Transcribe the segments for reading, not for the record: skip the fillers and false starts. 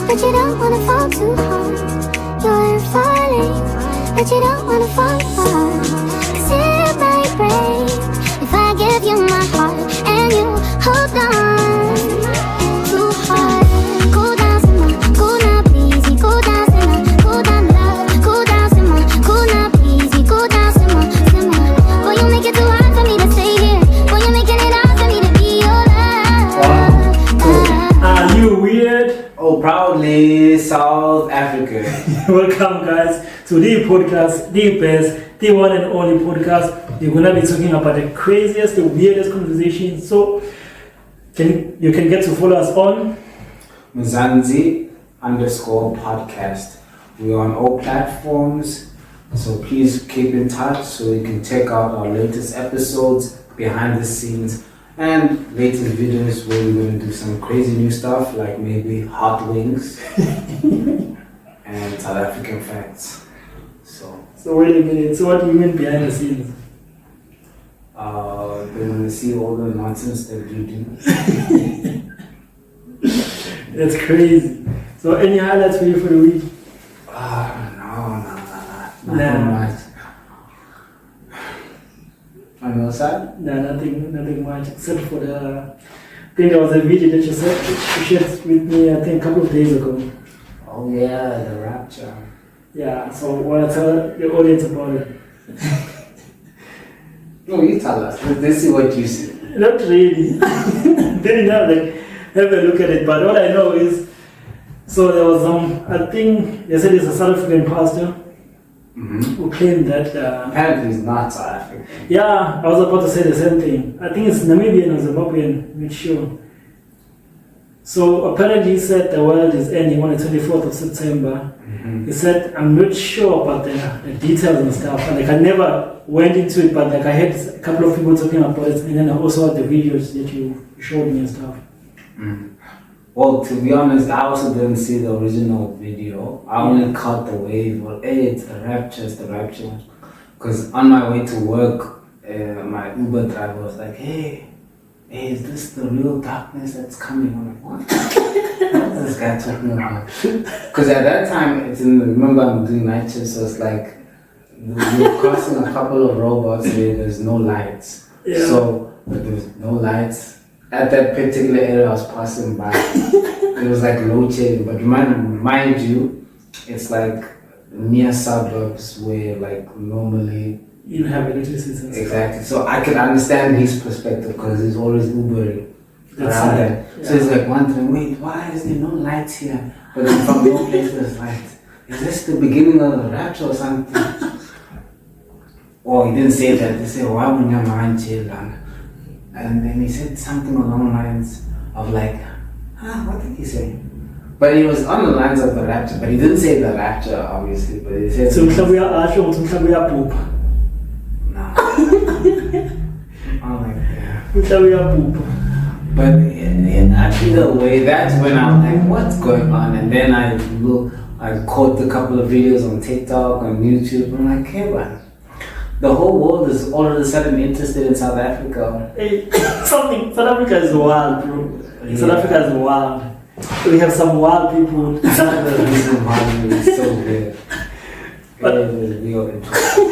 but you don't wanna fall too hard. You're falling, but you don't wanna fall hard. 'Cause it might break if I give you my heart and you hold on too hard. Cool down, simmer, cool now, please. Cool down, simmer, cool down, love. Cool down, simmer, cool now, please. Cool down, simmer, simmer. Boy, you make it too hard for me to stay here. Boy, you're making it hard for me to be your love. Are you weird? Oh, proudly South Africa. Welcome, guys, to the podcast, the best, the one and only podcast. We're gonna be talking about the craziest, the weirdest conversations. So, you can get to follow us on Mzansi_podcast. We're on all platforms, so please keep in touch so you can check out our latest episodes, behind the scenes, and latest videos where we're going to do some crazy new stuff like maybe hot wings and South African facts. So wait a minute. So what do you mean behind the scenes? They're going to see all the nonsense that you do. That's crazy. So any highlights for you for the week? No. Nothing much. On your side? No, nothing much except for the. I think there was a video that you shared with me. I think a couple of days ago. Oh yeah, the Rapture. Yeah. So what I tell the audience about it? No, you tell us. Let's see what you see. Not really. Didn't have a look at it. But what I know is, so there was I think they said it's a South African pastor. Mm-hmm. Who claimed that apparently it's not South African. Yeah, I was about to say the same thing. I think it's Namibian or Zimbabwean, I'm not sure. So apparently he said the world is ending on the 24th of September. Mm-hmm. He said, I'm not sure about the details and stuff. And I never went into it, but I heard a couple of people talking about it, and then I also had the videos that you showed me and stuff. Mm. Well, to be honest, I also didn't see the original video. I only caught the wave. Well, hey, it's the Rapture. Because on my way to work, my Uber driver was like, hey, is this the real darkness that's coming? I'm like, what? What is this guy talking about? Because at that time, remember I'm doing night shift, so it's like, you're crossing a couple of robots where there's no lights. Yeah. So, but there was no lights. At that particular area I was passing by, it was like load shedding. But mind you, it's like near suburbs where like normally You don't have electricity and stuff. Exactly. So I can understand his perspective because he's always Ubering around there. Yeah. So he's like wondering, wait, why is there no lights here? But then from no place there's lights. Is this the beginning of the rapture or something? Or he didn't say that. They said, why would your mind chill? And then he said something along the lines of like, what did he say? But he was on the lines of the rapture, but he didn't say the rapture, obviously. But he said. So we are Asho, we are poop. No. I'm like, yeah. We are poop. But either way, that's when I was like, what's going on? And then I caught a couple of videos on TikTok, on YouTube. I'm like, hey, man. The whole world is all of a sudden interested in South Africa. Hey, South Africa is wild, bro. Yeah. South Africa is wild. We have some wild people. That's the reason why it's so weird. It was real interesting.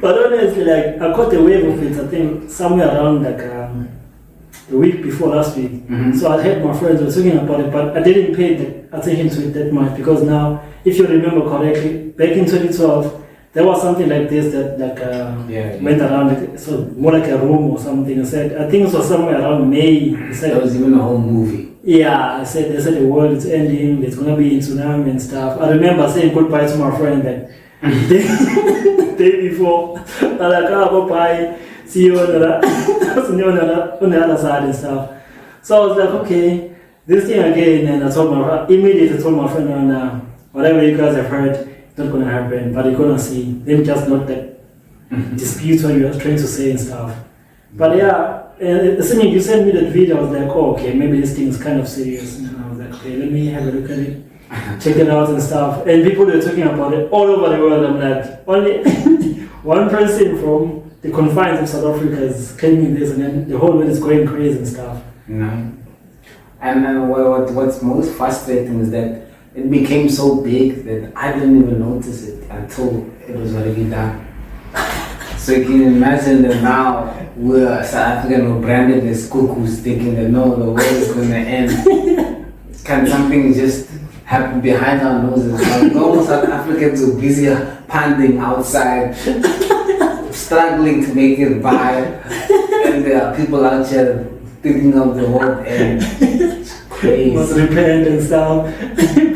But honestly, like, I caught a wave of it, I think, somewhere around like the week before last week. Mm-hmm. So I heard my friends were talking about it, but I didn't pay attention to it that much because now, if you remember correctly, back in 2012, there was something like this that went around, so more like a room or something. I said, I think it was somewhere around May. There was even a whole movie. Yeah, they said the world is ending, there's gonna be a tsunami and stuff. I remember saying goodbye to my friend that the day before. I'm like, bye, see you on the other side and stuff. So I was like, okay, this thing again, and I immediately told my friend, whatever you guys have heard, not gonna happen, but you're gonna see. Then just not that dispute what you're trying to say and stuff. But yeah, as soon as you sent me that video, I was like, oh, okay, maybe this thing is kind of serious. And I was like, okay, let me have a look at it, check it out and stuff. And people were talking about it all over the world. I'm like, only one person from the confines of South Africa is claiming this, and then the whole world is going crazy and stuff. No. And what's most frustrating is that it became so big that I didn't even notice it until it was already done. So you can imagine that now we're South African, we're branded as cuckoos, thinking that no, the world is going to end. Can something just happen behind our noses? Like normal South Africans are busy panding outside, struggling to make it by, and there are people out here thinking of the world end. It's crazy. Must repent and stuff.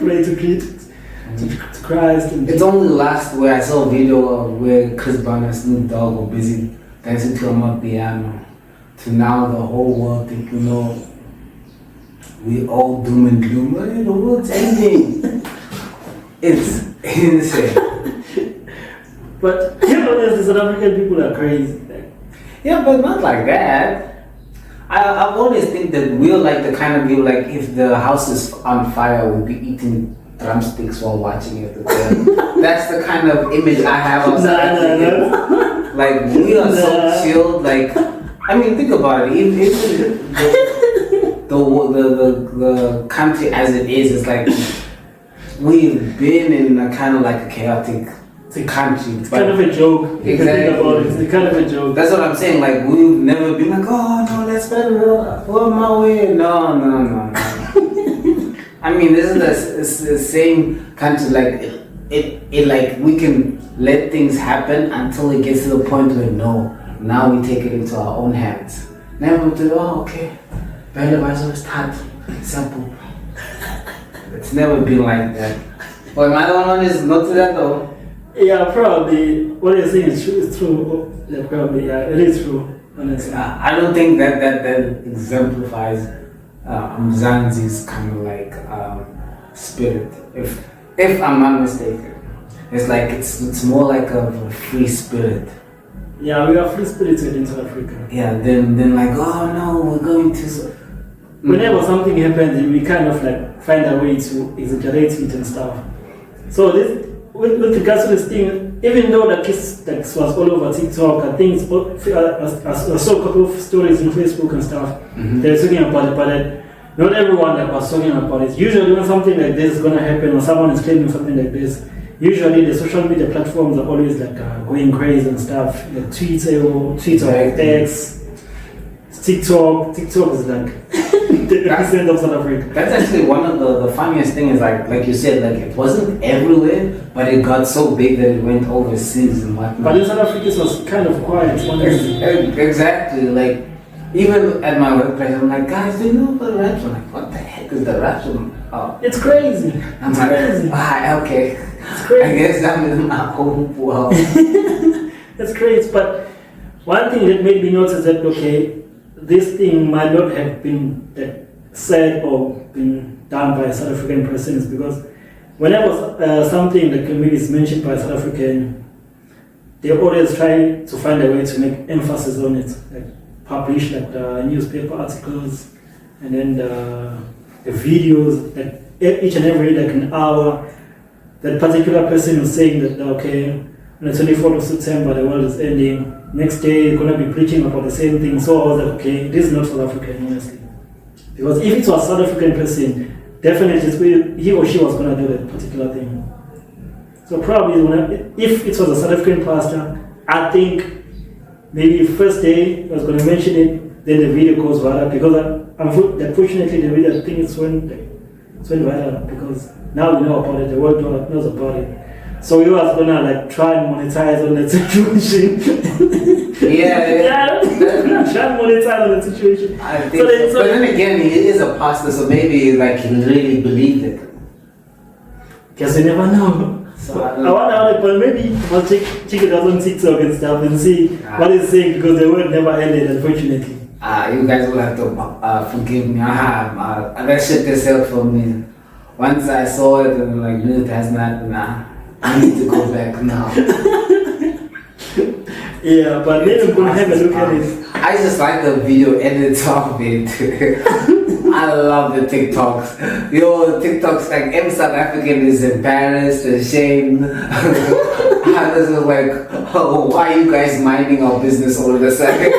Pray to Christ. And it's only last where I saw a video of where Chris Brown and Snoop Dogg were busy dancing to a piano, to now the whole world thinking, no, we all doom and gloom. The world's ending. It's insane. But you know, the South African people are crazy. Yeah, but not like that. I've always think that we're like the kind of people, like if the house is on fire, we'll be eating drumsticks while watching it. That's the kind of image I have of South Africans. Like we are so chilled. Like I mean, think about it. Even the country as it is like we've been in a kind of like a chaotic country. It's kind of a joke. Exactly. Think about it. It's kind of a joke. That's what I'm saying. Like we've never been like, oh no, let's go my way. No. I mean, this is the same country. Like it like we can let things happen until it gets to the point where no, now we take it into our own hands. Never to okay, better start simple. It's never been like that. But my other one is not to that though. Yeah, probably. What you're saying is true. It's true. Yeah, probably. Yeah, it is true. Honestly, I don't think that exemplifies Mzansi's kind of like spirit. If I'm not mistaken, it's like it's more like a free spirit. Yeah, we are free spirited in South Africa. Yeah. Then like, oh no, we're going to. Whenever something happens, we kind of like find a way to exaggerate it and stuff. So this. With regards to this thing, even though that was all over TikTok, I think I saw a couple of stories on Facebook and stuff. Mm-hmm. They're talking about it, but not everyone that was talking about it. Usually when something like this is going to happen or someone is claiming something like this, usually the social media platforms are always like going crazy and stuff. Like Twitter or X, TikTok is like the represent of South Africa. That's actually one of the funniest things. Like you said, like it wasn't everywhere, but it got so big that it went overseas and whatnot. But in South Africa, it was kind of quiet. Exactly. Like even at my workplace, I'm like, guys, do you know about Rapture? I'm like, what the heck is the Rapture? Oh, it's crazy. I'm like, crazy. Okay. It's crazy. I guess I'm in my own world. That's crazy. But one thing that made me notice that this thing might not have been said or been done by a South African person is because whenever something like maybe is mentioned by a South African, they always try to find a way to make emphasis on it, like publish like the newspaper articles and then the videos, like each and every like an hour, that particular person is saying that on the 24th of September the world is ending. Next day, you're going to be preaching about the same thing. So I was like, this is not South African, honestly. Because if it was a South African person, definitely he or she was going to do that particular thing. So probably, if it was a South African pastor, I think maybe first day he was going to mention it, then the video goes viral. Because unfortunately, the video, I think it's went viral. Because now we know about it, the world knows about it. So he was gonna try and monetize on that situation. Yeah. Try and monetize on that situation. I think so. But then again, he is a pastor, so maybe he really believed it. Guess we never know. So I wonder, but maybe I'll check it out on TikTok and stuff and see what he's saying because the word never ended, unfortunately. You guys will have to forgive me. That shit is out for me. Once I saw it and I'm like, no, it has not. I need to go back now. Yeah, but then we're gonna have a look at it. I just like the video edits of it. I love the TikToks. TikToks, like every South African is embarrassed, ashamed. Others are like, oh, why are you guys minding our business all of a sudden?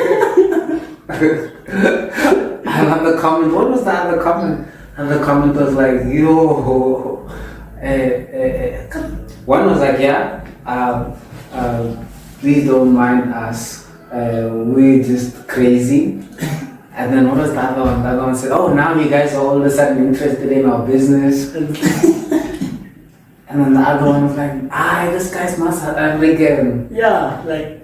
I another comment. What was the other comment? Another comment was like, yo. One was like, yeah, please don't mind us. We're just crazy. And then what was the other one? The other one said, oh, now you guys are all of a sudden interested in our business. And then the other one was like, this guy's must have again. Yeah, like.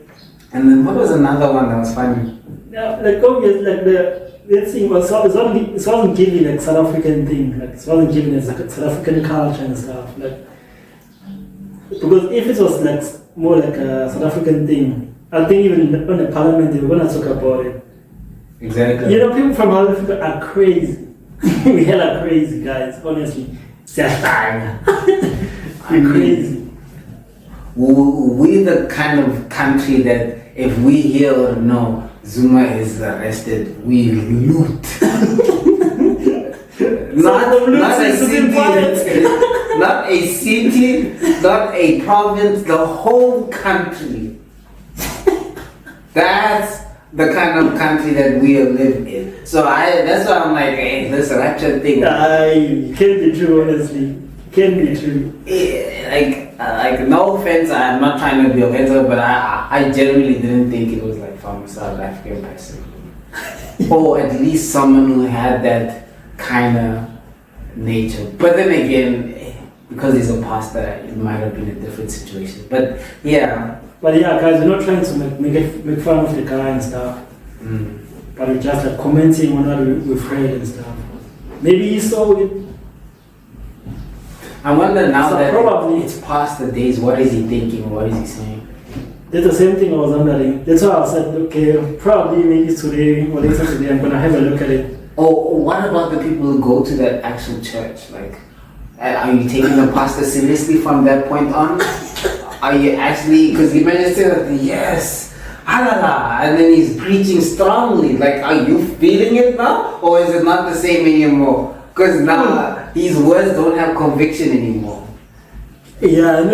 And then what was another one that was funny? Yeah, like obviously, like the thing was it wasn't giving like South African thing, like it wasn't giving as like South African culture and stuff, like because if it was like more like a South African thing, I think even on the parliament they were gonna talk about it. Exactly. You know, people from South Africa are crazy. We hella crazy guys, honestly. We're crazy. We're the kind of country that if we hear or know Zuma is arrested, we loot. not a city, not a city, not a province, the whole country. That's the kind of country that we live in. So that's why I'm like, hey, this Rapture thing. It can be true, honestly. Can be true. Like no offense, I'm not trying to be offensive, but I genuinely didn't think it was like from a South African person. Or at least someone who had that kind of nature. But then again, because he's a pastor, it might have been a different situation. But yeah. But yeah, guys, we're not trying to make fun of the guy and stuff. But we're just like commenting on what we've heard and stuff. Maybe he saw it. I wonder now so that probably, it's past the days, what is he thinking? What is he saying? That's the same thing I was wondering. That's why I said, okay, probably maybe today or later today I'm going to have a look at it. Or what about the people who go to that actual church? Like, are you taking the pastor seriously from that point on? Are you actually, because he managed to say that, yes, halala, and then he's preaching strongly. Like, are you feeling it now? Or is it not the same anymore? Because now his words don't have conviction anymore. Yeah,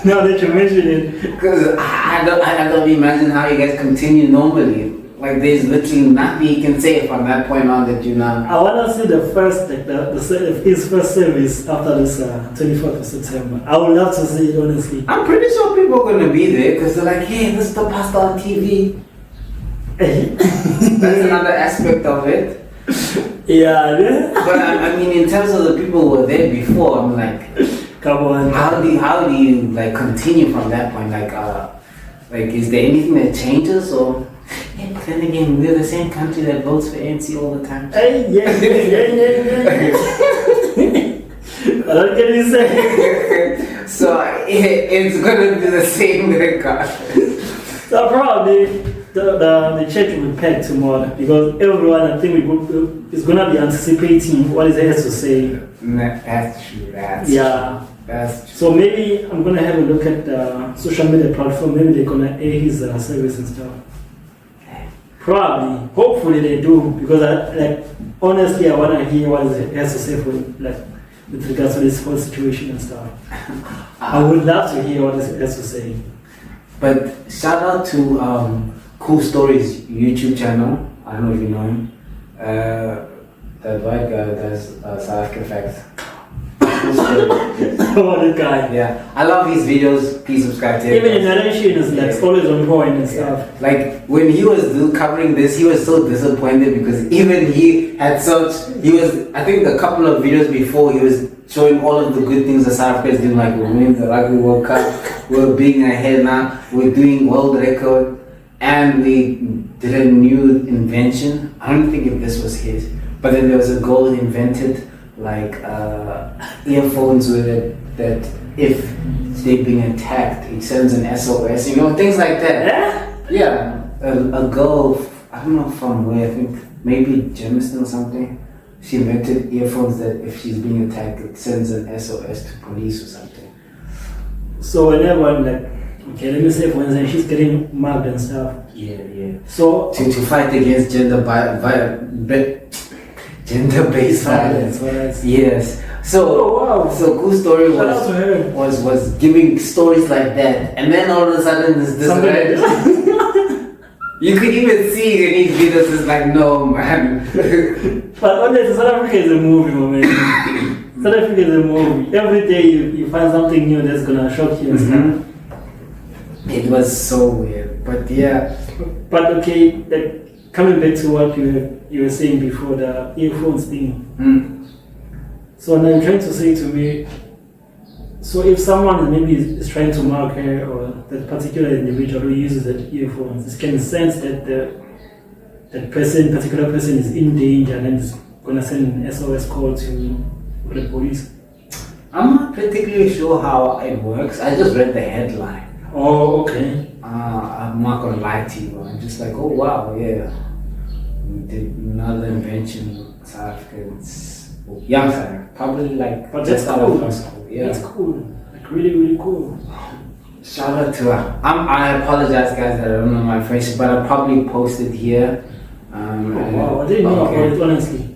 now that you mention it. Because I don't imagine how you guys continue normally. Like there's literally nothing you can say from that point on that you know. I want to see the first, like his first service after this 24th of September. I would love to see it, honestly. I'm pretty sure people are going to be there because they're like, hey, this is the pastor on TV. That's another aspect of it. Yeah. But I mean, in terms of the people who were there before, I'm like, come on. How do you like continue from that point? Like is there anything that changes or? Yeah, but then again, we're the same country that votes for ANC all the time. Hey, yeah. What can you say? So it's gonna be the same regardless. So probably the church will be packed tomorrow because everyone, I think, is gonna be anticipating what he has to say. That's true. That's true. So So maybe I'm gonna have a look at the social media platform. Maybe they're gonna air his service and stuff. Probably, hopefully they do, because honestly I want to hear what he has to say with regards to this whole situation and stuff. I would love to hear what he has to say. But shout out to Cool Stories YouTube channel. I don't know if you know him. That white guy does South African facts. Oh, this guy. Yeah, I love his videos. Please subscribe to him. Even the narration is always on point and stuff. Like when he was covering this, he was so disappointed because even he had I think a couple of videos before he was showing all of the good things that South Africa is doing, like we're winning the Rugby World Cup, we're being ahead now, we're doing world record, and we did a new invention. I don't think if this was his, but then there was a girl who invented earphones with it that if they're being attacked, it sends an SOS, things like that. Yeah, a girl, I don't know from where, I think maybe Jamestown or something. She invented earphones that if she's being attacked, it sends an SOS to police or something. So whenever okay, let me say for instance, she's getting mugged and stuff. Yeah. So to fight against gender-based violence. Yes. So So Cool Story was giving stories like that, and then all of a sudden this You could even see in each videos, it's like, no, man. But honestly, South Africa is a movie, my man. South Africa is a movie. Every day you find something new that's gonna shock you and stuff. It was so weird, but yeah. But okay, like, coming back to what you were saying before, the earphones thing. So now you're trying to say to me, so if someone maybe is trying to mark her or that particular individual who uses that earphones, it can sense that that particular person is in danger and then it's gonna send an SOS call to the police. I'm not particularly sure how it works. I just read the headline. Oh, okay. I'm not gonna lie to you. I'm just like, oh wow, yeah. We did another invention in South Africa. It's young side, probably like But just that's out cool. of school. Yeah. That's cool. Like really, really cool. Shout out to her. I apologize, guys, that I don't know my face, but I probably posted here. Wow, I didn't know about it, honestly.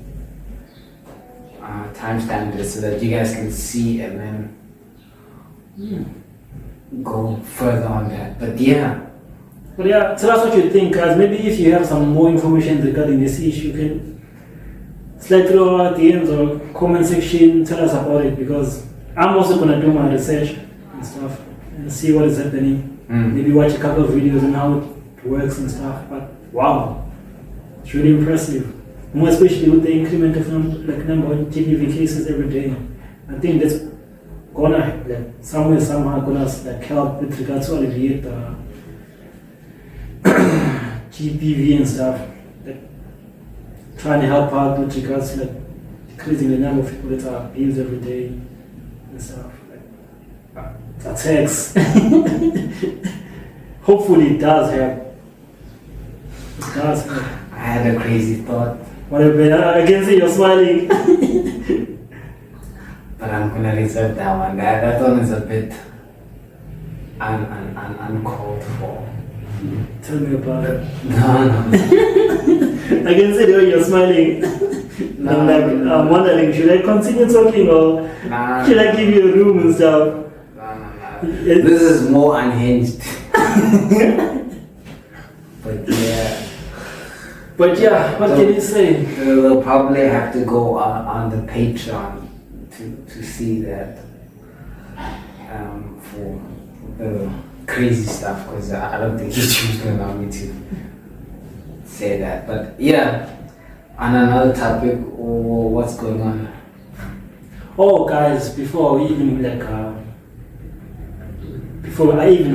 Timestamp it so that you guys can see and then go further on that. But yeah. But yeah, tell us what you think, guys. Maybe if you have some more information regarding this issue, you can slide through our DMs or comment section, tell us about it, because I'm also gonna do my research and stuff and see what is happening. Maybe watch a couple of videos on how it works and stuff. But wow, it's really impressive. More especially with the increment of number of TPV cases every day. I think that's gonna somehow gonna help with regards to alleviate the GPV and stuff. Trying to help out with regards to decreasing the number of people that are abused every day and stuff. Attacks. Hopefully it does help. It does help. I had a crazy thought. Whatever, I can see you're smiling. But I'm gonna reserve that one. That one is a bit uncalled for. Tell me about it. No. I can see the way you're smiling. I'm wondering, should I continue talking or should I give you a room and stuff? No. This is more unhinged. But yeah, what can you say? We'll probably have to go on the Patreon to see that for the crazy stuff, because I don't think YouTube's gonna allow me to say that. But yeah, on another topic, what's going on? Oh guys, before I even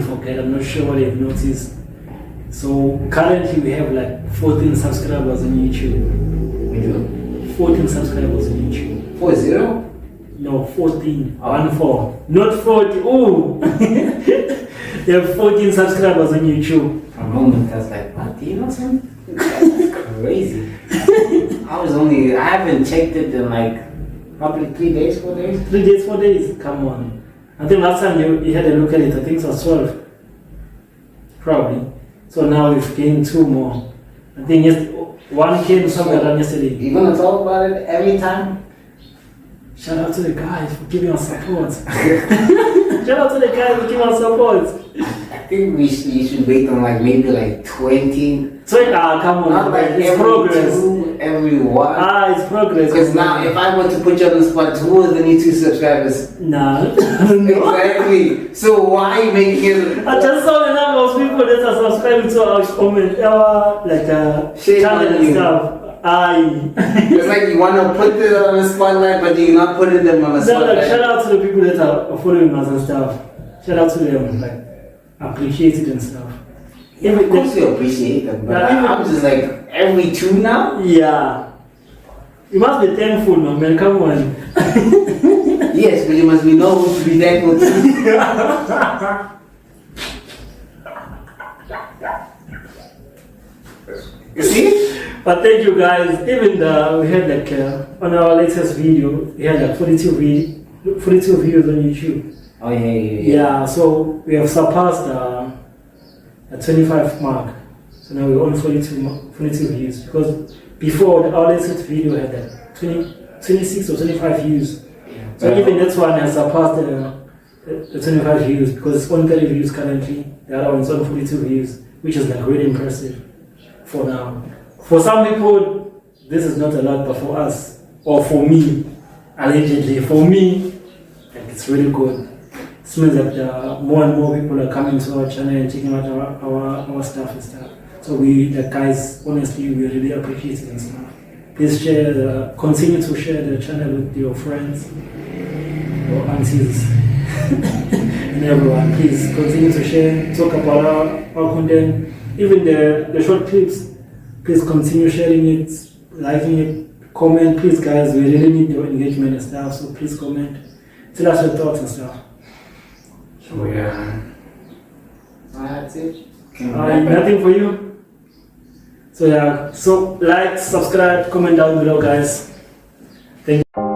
forget, I'm not sure what you've noticed. So currently we have 14 subscribers on YouTube. We do? 14 subscribers on YouTube. 40? No, 14. 14. Not 40. Oh! You have 14 subscribers on YouTube. For a moment I was like, what? Do you know something? That's crazy. I haven't checked it in probably 3 days, 4 days? 3 days, 4 days? Come on. I think last time you had a look at it, I think it was 12. Probably. So now we've gained 2 more. I think one came somewhere around yesterday. You gonna talk about it every time? Shout out to the guys for giving us support. Shout out to the guys for giving us support. I think you should wait on maybe 20. Come on, not it's progress. 2, every 1. It's progress. Because now, if I were to put you on the spot, who are the new 2 subscribers? Nah. Exactly. So why are you making it? I just saw the number of people that are subscribing to our comment, channel and stuff. It's like you want to put it on the spotlight, but you're not putting them on the spotlight. Shout out to the people that are following us and stuff. Shout out to them, appreciate it and stuff. Yeah, of course you appreciate them, but I'm just every 2 now? Yeah. You must be thankful, man. Come on. Yes, but you must know who to be thankful to. You see? But thank you guys. Even we had on our latest video, we had 42 views on YouTube. Oh yeah. Yeah, so we have surpassed the 25 mark. So now we're on 42 views, because before our latest video had 26 or 25 views. So even this one has surpassed the 25 views, because it's on 30 views currently. The other one's on 42 views, which is really impressive. for now. For some people, this is not a lot, but for us, or for me, allegedly, for me, like, it's really good. This means that more and more people are coming to our channel and checking out our stuff and stuff. So the guys, honestly, we really appreciate it and stuff. Please share, continue to share the channel with your friends, your aunties, and everyone. Please continue to share, talk about our content, even the short clips. Please continue sharing it, liking it, comment. Please, guys, we really need your engagement and stuff. So please comment, tell us your thoughts and stuff. So yeah, that's it. Nothing for you. So yeah, so like, subscribe, comment down below, guys. Thank you.